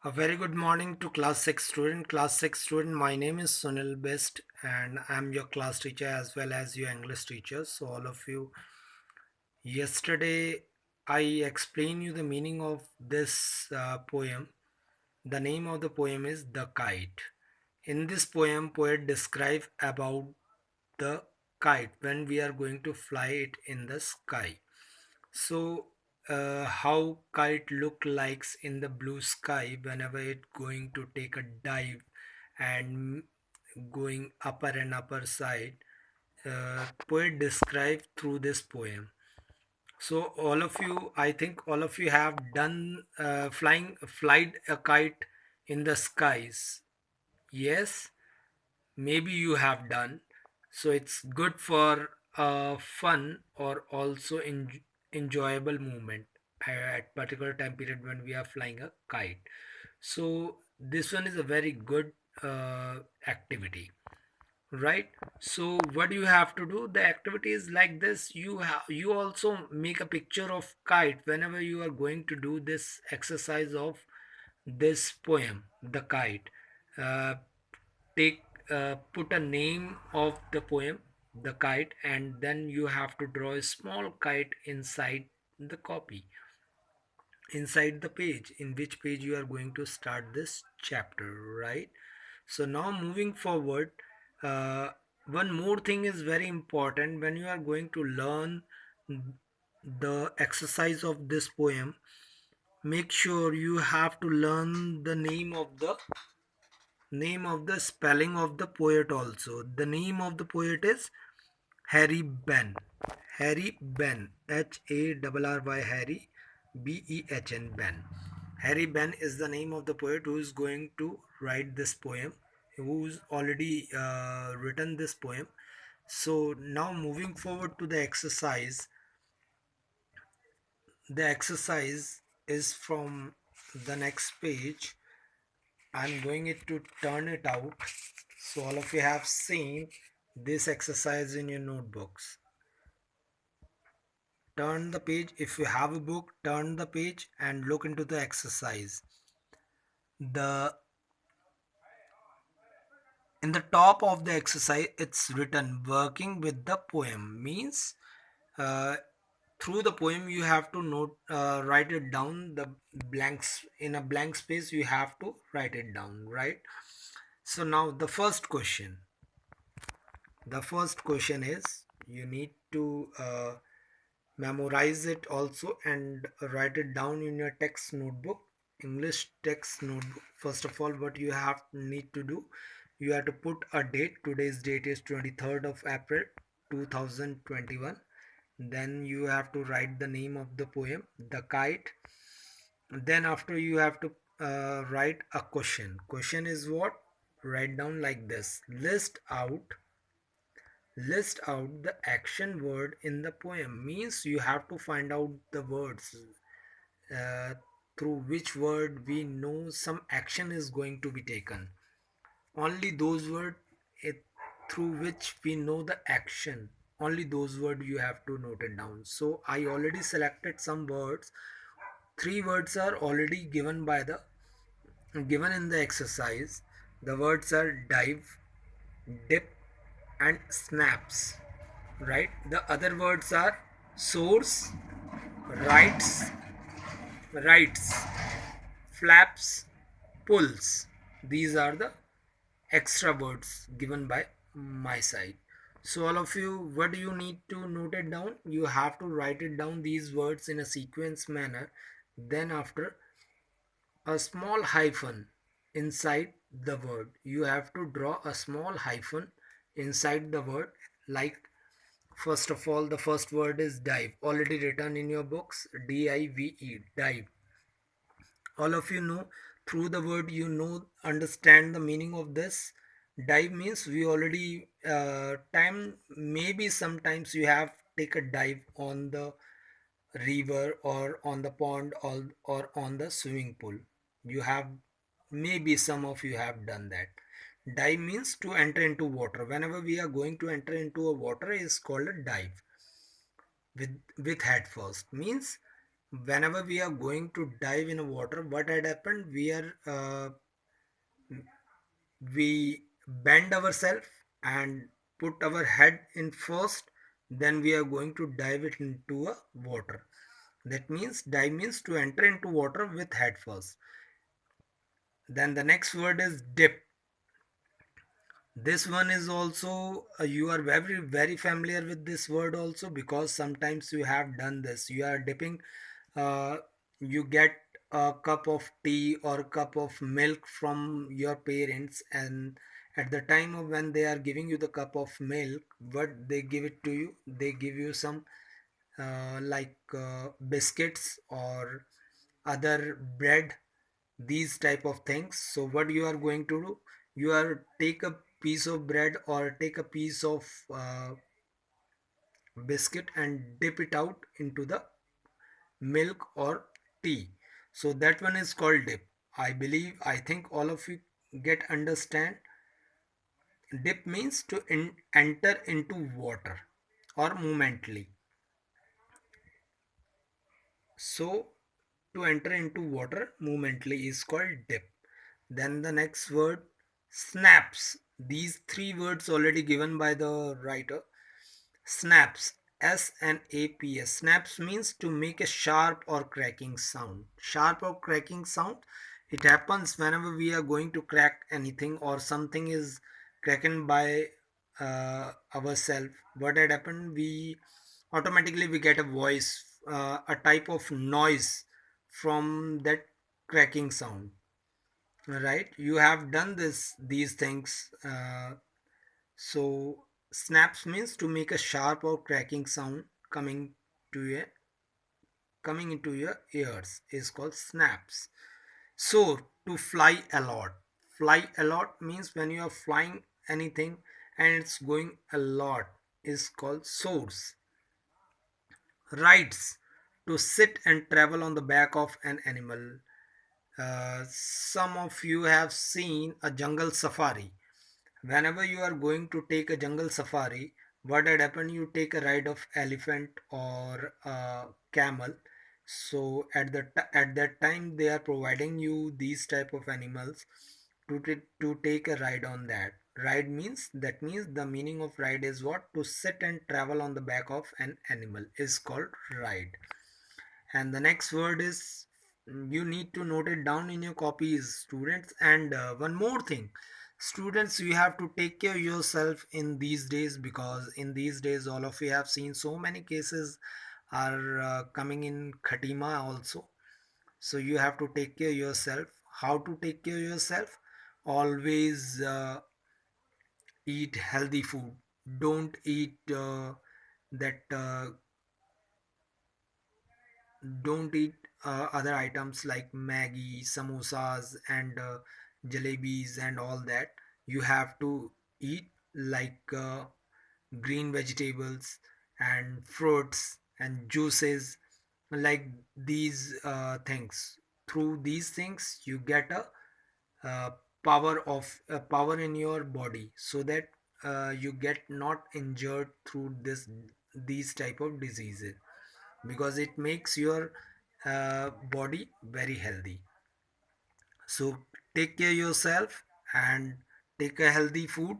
A very good morning to class 6 student. Class 6 student, my name is Sunil Best and I'm your class teacher as well as your English teacher. So all of you, yesterday I explained you the meaning of this poem. The name of the poem is The Kite. In this poem, poet describe about the kite when we are going to fly it in the sky. So, how kite look likes in the blue sky whenever it going to take a dive and going upper and upper side. Poet described through this poem. So all of you, I think all of you have done flied a kite in the skies. Yes, maybe you have done. So it's good for fun or also enjoyable movement at particular time period when we are flying a kite. So this one is a very good activity, right? So what you have to do, the activity is like this. You also make a picture of kite whenever you are going to do this exercise of this poem, The Kite. uh, take Put a name of the poem, The Kite, and then you have to draw a small kite inside the copy, inside the page in which page you are going to start this chapter, right? So now moving forward, uh, one more thing is very important when you are going to learn the exercise of this poem. Make sure you have to learn the name of the spelling of the poet also. The name of the poet is Harry Ben. Harry Ben. Harry Harry Ben Ben. Harry Ben is the name of the poet who is going to write this poem, who's already written this poem. So now moving forward to the exercise. The exercise is from the next page. I'm going it to turn it out. So all of you have seen this exercise in your notebooks. Turn the page. If you have a book, turn the page and look into the exercise. The In the top of the exercise it's written working with the poem, means uh, through the poem you have to write it down. The blanks, in a blank space you have to write it down, right? So now the first question is, you need to memorize it also and write it down in your text notebook, English text notebook. First of all, what you have need to do, you have to put a date. Today's date is 23rd of April 2021. Then you have to write the name of the poem, The Kite. Then after you have to write a question is what, write down like this: list out the action word in the poem, means you have to find out the words uh, through which word we know some action is going to be taken. Only those words through which we know the action, only those words you have to note it down. So I already selected some words. Three words are already given in the exercise. The words are dive, dip, and snaps, right? The other words are source, rights, rights, flaps, pulls. These are the extra words given by my side. So all of you, what do you need to note it down? You have to write it down, these words, in a sequence manner. Then after, a small hyphen inside the word, you have to draw a small hyphen inside the word. Like, first of all, the first word is dive, already written in your books, dive, dive. All of you know, through the word you know, understand the meaning of this. Dive means we already time, maybe sometimes you have take a dive on the river or on the pond, or on the swimming pool. You have, maybe some of you have done that. Dive means to enter into water. Whenever we are going to enter into a water, is called a dive with head first, means whenever we are going to dive in a water, what had happened, we bend ourselves and put our head in first, then we are going to dive it into a water. That means dive means to enter into water with head first. Then the next word is dip. This one is also you are very familiar with this word also, because sometimes you have done this. You are dipping, uh, you get a cup of tea or cup of milk from your parents, and at the time of when they are giving you the cup of milk, what they give it to you, they give you some biscuits or other bread, these type of things. So what you are going to do, you are take a piece of bread or take a piece of biscuit and dip it out into the milk or tea. So that one is called dip. I think all of you get understand. Dip means to enter into water or momently. So to enter into water momently is called dip. Then the next word, snaps. These three words already given by the writer. Snaps. S-N-A-P-S. Snaps means to make a sharp or cracking sound. Sharp or cracking sound. It happens whenever we are going to crack anything or something is cracking by ourselves. What had happened? We automatically we get a voice, a type of noise from that cracking sound. Right? You have done these things. So snaps means to make a sharp or cracking sound to your coming into your ears is called snaps. So to fly a lot. Fly a lot means when you are flying anything and it's going a lot is called soars. Rides. To sit and travel on the back of an animal. Some of you have seen a jungle safari. Whenever you are going to take a jungle safari, what had happened, you take a ride of elephant or a camel. So at that time they are providing you these type of animals to take a ride on that. Ride means, that means the meaning of ride is what, to sit and travel on the back of an animal is called ride. And the next word is, you need to note it down in your copies, students. And one more thing, students, you have to take care of yourself in these days, because in these days all of you have seen so many cases are coming in Khatima also. So you have to take care of yourself. How to take care of yourself? Always eat healthy food. Don't eat that don't eat other items like Maggie, samosas, and jalebis and all that. You have to eat like green vegetables and fruits and juices, like these things. Through these things, you get a uh, power in your body, so that you get not injured through these type of diseases, because it makes your body very healthy. So take care yourself and take a healthy food,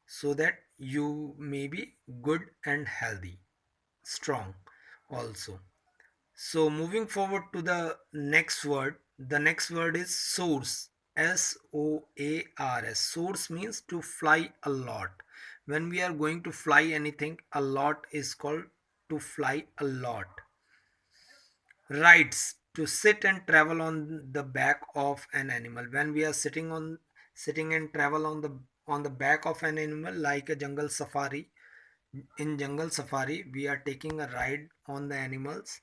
so that you may be good and healthy, strong also. So moving forward to the next word, the next word is source. Soars. Source means to fly a lot. When we are going to fly anything, a lot is called to fly a lot. Rides. To sit and travel on the back of an animal. When we are sitting and travel on the back of an animal, like a jungle safari. In jungle safari, we are taking a ride on the animals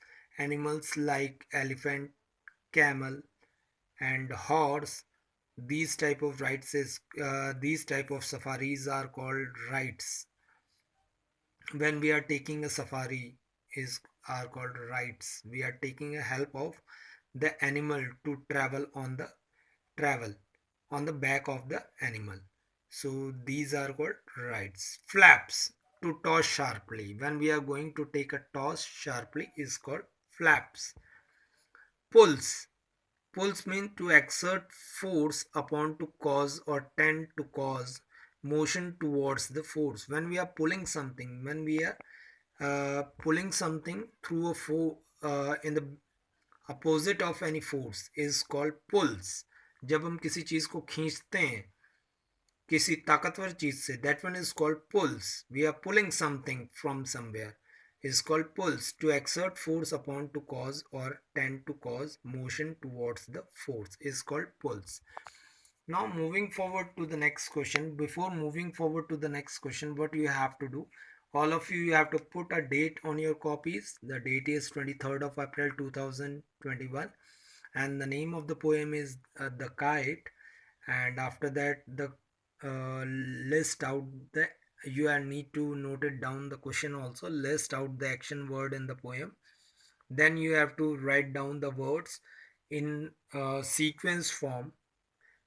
like elephant, camel, and horse. These type of safaris are called rides. When we are taking a safari is are called rides. We are taking a help of the animal to travel on the back of the animal. So these are called rides. Flaps. To toss sharply. When we are going to take a toss sharply is called flaps. Pulse. Pulse means to exert force upon to cause or tend to cause motion towards the force. When we are pulling something, when we are pulling something through a in the opposite of any force is called pulse. जब हम किसी चीज को खींचते हैं किसी ताकतवर चीज से, that one is called pulse. We are pulling something from somewhere is called pulse. To exert force upon to cause or tend to cause motion towards the force is called pulse. Now moving forward to the next question. Before moving forward to the next question, what you have to do, all of you have to put a date on your copies. The date is 23rd of April 2021, and the name of the poem is The Kite. And after that, the list out the, you need to note it down the question also, list out the action word in the poem. Then you have to write down the words in sequence form,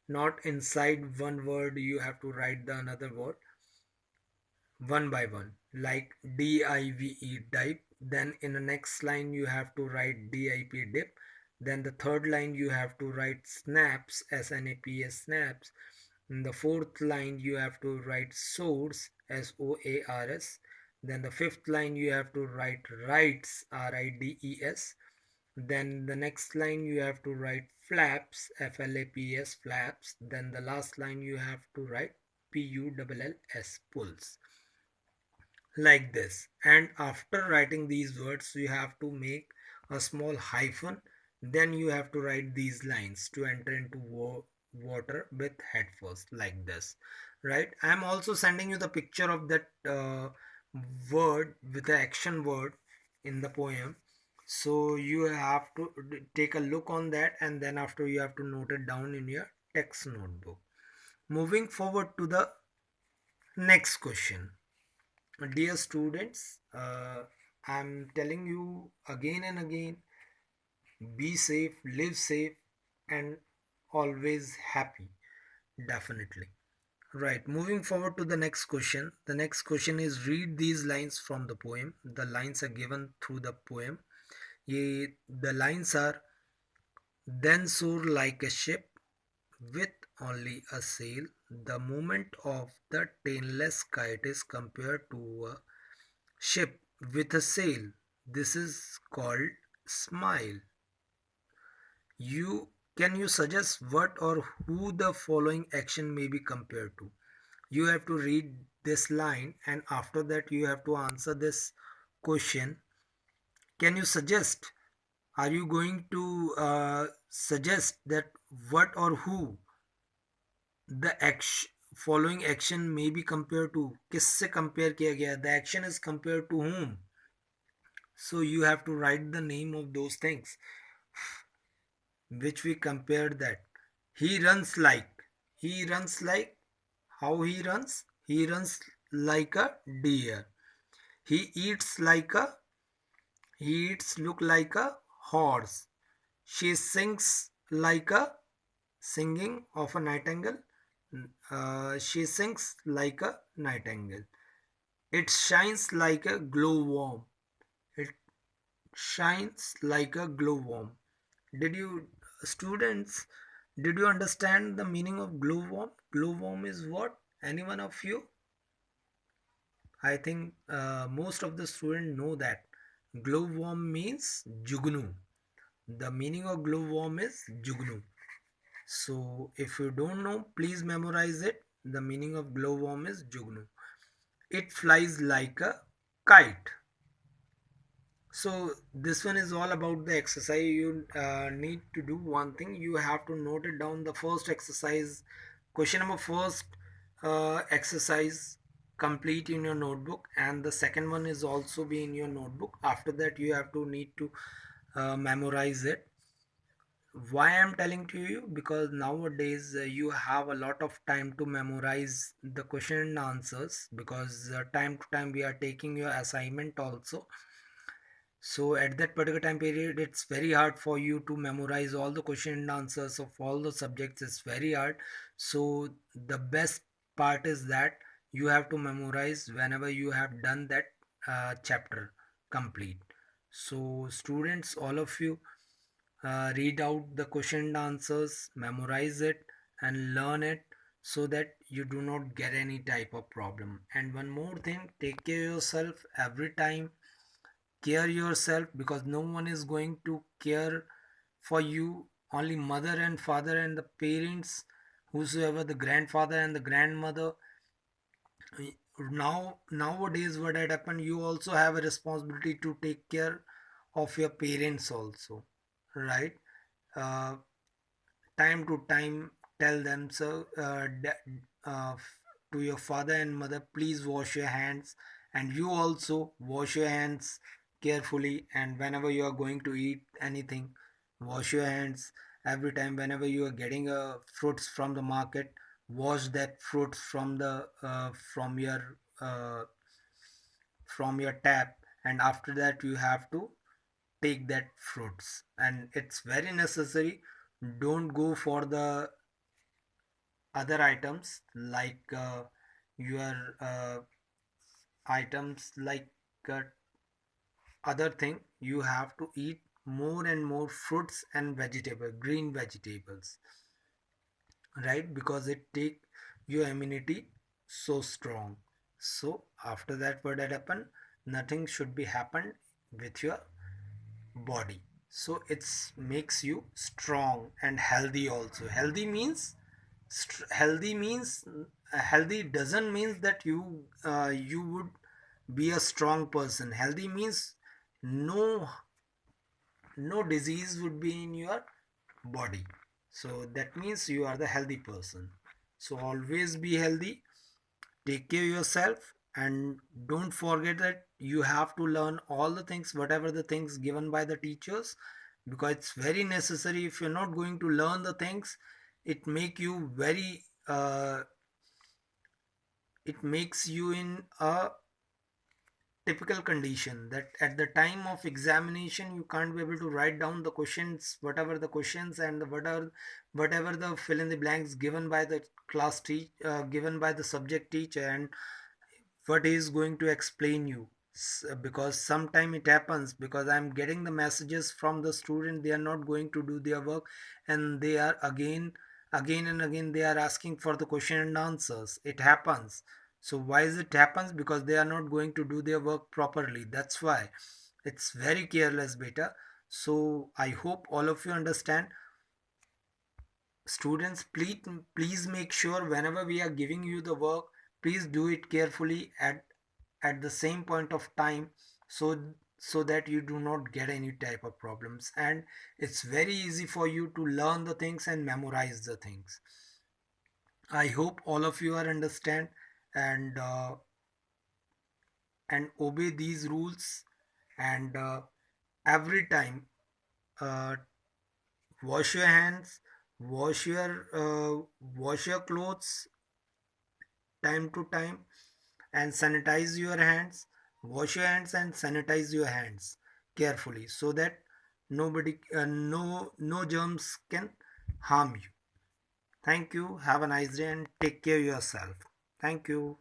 not inside one word. You have to write the another word one by one, like dive, dive. Then in the next line you have to write dip, dip. Then the third line you have to write snaps, snaps, snaps. In the fourth line you have to write source, soars. Then the fifth line you have to write rides, rides. Then the next line you have to write flaps, flaps, flaps. Then the last line you have to write pulls, pulls, like this. And after writing these words you have to make a small hyphen. Then you have to write these lines to enter into water with head first, like this. Right, I'm also sending you the picture of that word with the action word in the poem, so you have to take a look on that, and then after you have to note it down in your text notebook. Moving forward to the next question. Dear students, I'm telling you again and again, be safe, live safe, and always happy. Definitely. Right, moving forward to the next question. The next question is, read these lines from the poem. The lines are given through the poem. The lines are, then soar like a ship with only a sail. The movement of the tailless kite is compared to a ship with a sail. This is called smile. You suggest what or who the following action may be compared to? You have to read this line, and after that you have to answer this question. Can you suggest? Are you going to suggest that what or who the action following action may be compared to? किससे compare किया गया? The action is compared to whom? So you have to write the name of those things which we compared that. He runs like. He runs like. How he runs? He runs like a deer. He eats like a. He eats look like a horse. She sings like a singing of a nightingale. She sings like a nightingale. It shines like a glowworm. It shines like a glowworm. Did you, students, did you understand the meaning of glowworm? Glowworm is what? Any one of you? I think most of the students know that. Glowworm means jugnu. The meaning of glowworm is jugnu. So if you don't know, please memorize it. The meaning of glowworm is jugnu. It flies like a kite. So this one is all about the exercise. You need to do one thing. You have to note it down. The first exercise, question number first exercise, complete in your notebook, and the second one is also be in your notebook. After that, you have to need to memorize it. Why I'm telling to you? Because nowadays you have a lot of time to memorize the question and answers, because time to time we are taking your assignment also. So at that particular time period, it's very hard for you to memorize all the question and answers of all the subjects. It's very hard. So the best part is that you have to memorize whenever you have done that chapter complete. So students, all of you, read out the question and answers, memorize it, and learn it so that you do not get any type of problem. And one more thing, take care of yourself every time. Care yourself, because no one is going to care for you. Only mother and father and the parents, whosoever, the grandfather and the grandmother. Now nowadays what had happened, you also have a responsibility to take care of your parents also, right? uh, Time to time tell them, so to your father and mother, please wash your hands, and you also wash your hands carefully. And whenever you are going to eat anything, wash your hands. Every time whenever you are getting fruits from the market, wash that fruits uh, from your tap, and after that you have to take that fruits. And it's very necessary, don't go for the other items like your items like uh, other thing. You have to eat more and more fruits and vegetable, green vegetables, right? Because it take your immunity so strong. So after that what had happened, nothing should be happened with your body. So it's makes you strong and healthy also. Healthy doesn't mean that you would be a strong person. Healthy means no no disease would be in your body. So that means you are the healthy person. So always be healthy, take care of yourself, and don't forget that you have to learn all the things, whatever the things given by the teachers, because it's very necessary. If you're not going to learn the things, it make you very it makes you in a typical condition that at the time of examination you can't be able to write down the questions, whatever the questions, and whatever the fill in the blanks given by the given by the subject teacher, and what he is going to explain you. Because sometime it happens, because I'm getting the messages from the student, they are not going to do their work, and they are again and again they are asking for the question and answers. It happens. So why is it happens? Because they are not going to do their work properly. That's why it's very careless, beta. So I hope all of you understand. Students, please make sure whenever we are giving you the work, please do it carefully at the same point of time, so that you do not get any type of problems, and it's very easy for you to learn the things and memorize the things. I hope all of you are understand, and obey these rules, and every time uh, wash your hands, wash your clothes time to time, and sanitize your hands. Wash your hands and sanitize your hands carefully, so that no germs can harm you. Thank you. Have a nice day and take care of yourself. Thank you.